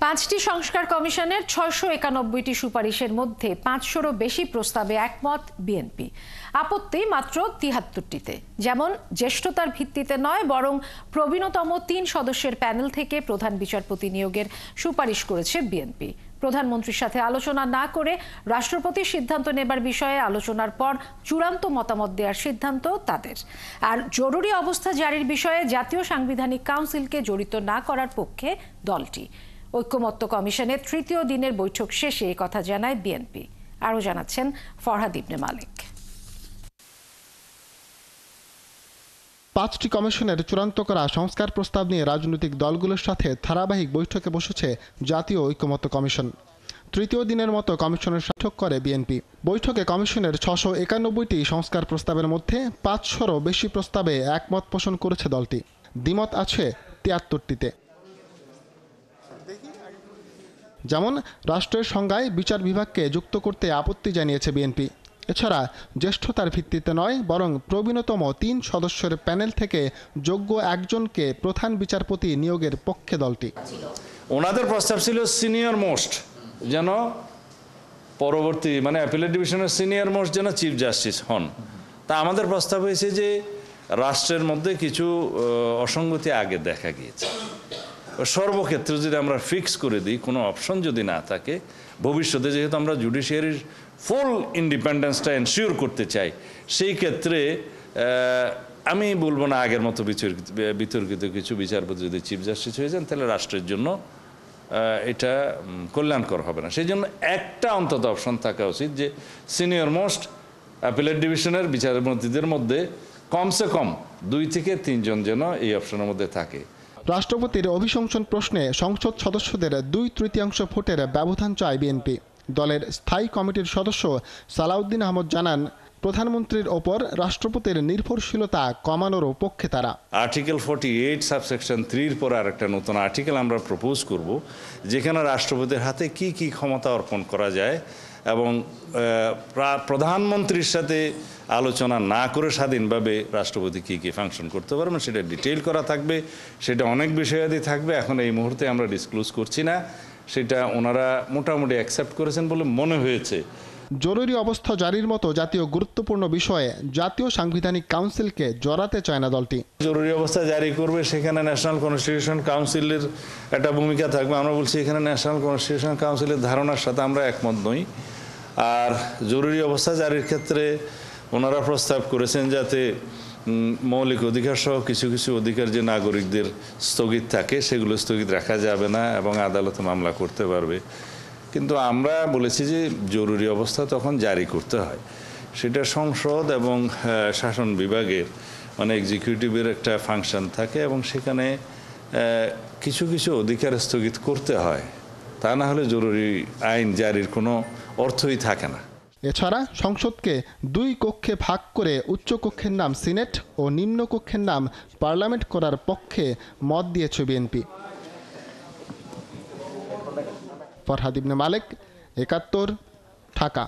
পাঁচটি সংস্কার কমিশনের ৬৯১টি সুপারিশের মধ্যে ৫০০রও বেশি প্রস্তাবে একমত বিএনপি। আপত্তি মাত্র ৭৩টিতে। যেমন জ্যেষ্ঠতার ভিত্তিতে নয়, বরং প্রবীণতম ৩ সদস্যের প্যানেল থেকে প্রধান বিচারপতি নিয়োগের সুপারিশ করেছে বিএনপি। প্রধানমন্ত্রীর সাথে আলোচনা না করে রাষ্ট্রপতির সিদ্ধান্ত নেবার বিষয়ে আলোচনার পর চূড়ান্ত মতামত দেওয়ার সিদ্ধান্ত তাদের। আর জরুরি অবস্থা জারির বিষয়ে জাতীয় সাংবিধানিক কাউন্সিলকে জড়িত না করার পক্ষে দলটি। ঐক্যমত্য কমিশনের তৃতীয় দিনের বৈঠক শেষে এই কথা জানায় বিএনপি। আরও জানাচ্ছেন ফরহাদ ইবনে মালিক। পাঁচটি কমিশনের চূড়ান্ত করা সংস্কার প্রস্তাব নিয়ে রাজনৈতিক দলগুলোর সাথে ধারাবাহিক বৈঠকে বসেছে জাতীয় ঐক্যমত্য কমিশন। তৃতীয় দিনের মতো কমিশনের বৈঠক করে বিএনপি। বৈঠকে কমিশনের ৬৯১টি সংস্কার প্রস্তাবের মধ্যে ৫০০রও বেশি প্রস্তাবে একমত পোষণ করেছে দলটি। দ্বিমত আছে ৭৩টিতে। যেমন রাষ্ট্রের সংজ্ঞায় বিচার বিভাগকে যুক্ত করতে আপত্তি জানিয়েছে বিএনপি। এছাড়া জ্যেষ্ঠতার ভিত্তিতে নয়, বরং প্রবীণতম ৩ সদস্যের প্যানেল থেকে যোগ্য একজনকে প্রধান বিচারপতি নিয়োগের পক্ষে দলটি। ওনাদের প্রস্তাব ছিল সিনিয়র মোস্ট যেন পরবর্তী অ্যাপিলেট ডিভিশনের সিনিয়র মোস্ট যেন চিফ জাস্টিস হন। তা আমাদের প্রস্তাব হয়েছে যে রাষ্ট্রের মধ্যে কিছু অসঙ্গতি আগে দেখা গিয়েছে, সর্বক্ষেত্রে যদি আমরা ফিক্স করে দিই, কোনো অপশন যদি না থাকে, ভবিষ্যতে যেহেতু আমরা জুডিশিয়ারির ফুল ইন্ডিপেন্ডেন্সটা এনশিওর করতে চাই, সেই ক্ষেত্রে আমি বলবো না আগের মতো বিতর্কিত কিছু বিচারপতি যদি চিফ জাস্টিস হয়ে যান, তাহলে রাষ্ট্রের জন্য এটা কল্যাণকর হবে না। সেই জন্য একটা অন্তত অপশন থাকা উচিত যে সিনিয়র মোস্ট অ্যাপিলেট ডিভিশনের বিচারপতিদের মধ্যে কমসে কম 2 থেকে 3 জন যেন এই অপশনের মধ্যে থাকে। রাষ্ট্রপতির অভিশংসন প্রশ্নে সংসদ সদস্যদের 2/3 ভোটের ব্যবধান চায় বিএনপি। দলের স্থায়ী কমিটির সদস্য সালাউদ্দিন আহমদ জানান, প্রধানমন্ত্রীর ওপর রাষ্ট্রপতির নির্ভরশীলতা কমানোরও পক্ষে তারা। আর্টিকেল 48 সাবসেকশন 3 পর আরেকটা নতুন আর্টিকেল আমরা প্রপোজ করব, যেখানে রাষ্ট্রপতির হাতে কি কি ক্ষমতা অর্পণ করা যায় এবং প্রধানমন্ত্রীর সাথে আলোচনা না করে স্বাধীনভাবে রাষ্ট্রপতি কি কি ফাংশন করতে পারবেন সেটা ডিটেইল করা থাকবে। সেটা অনেক বিষয়াদি থাকবে, এখন এই মুহূর্তে আমরা ডিসক্লোজ করছি না। সেটা ওনারা মোটামুটি অ্যাকসেপ্ট করেছেন বলে মনে হয়েছে। জরুরি অবস্থা জারির মতো জাতীয় গুরুত্বপূর্ণ বিষয়ে জাতীয় সাংবিধানিক কাউন্সিলকে জড়াতে চায় না দলটি। জরুরি অবস্থা জারি করবে, সেখানে ন্যাশনাল কনস্টিটিউশন কাউন্সিলের একটা ভূমিকা থাকবে। আমরা বলছি এখানে ন্যাশনাল কনস্টিটিউশন কাউন্সিলের ধারণার সাথে আমরা একমত নই। আর জরুরি অবস্থা জারির ক্ষেত্রে ওনারা প্রস্তাব করেছেন যাতে মৌলিক অধিকার সহ কিছু কিছু অধিকার যে নাগরিকদের স্থগিত থাকে, সেগুলো স্থগিত রাখা যাবে না এবং আদালতে মামলা করতে পারবে। কিন্তু আমরা বলেছি যে জরুরি অবস্থা তখন জারি করতে হয়, সেটা সংসদ এবং শাসন বিভাগের এক্সিকিউটিভের একটা ফাংশন থাকে এবং সেখানে কিছু কিছু অধিকার স্থগিত করতে হয়। তা না হলে জরুরি আইন জারির কোনো অর্থই থাকে না। এছাড়া সংসদকে 2 কক্ষে ভাগ করে উচ্চ কক্ষের নাম সিনেট ও নিম্ন কক্ষের নাম পার্লামেন্ট করার পক্ষে মত দিয়েছে বিএনপি। ফরহাদ ইবনে মালিক, ৭১, ঢাকা।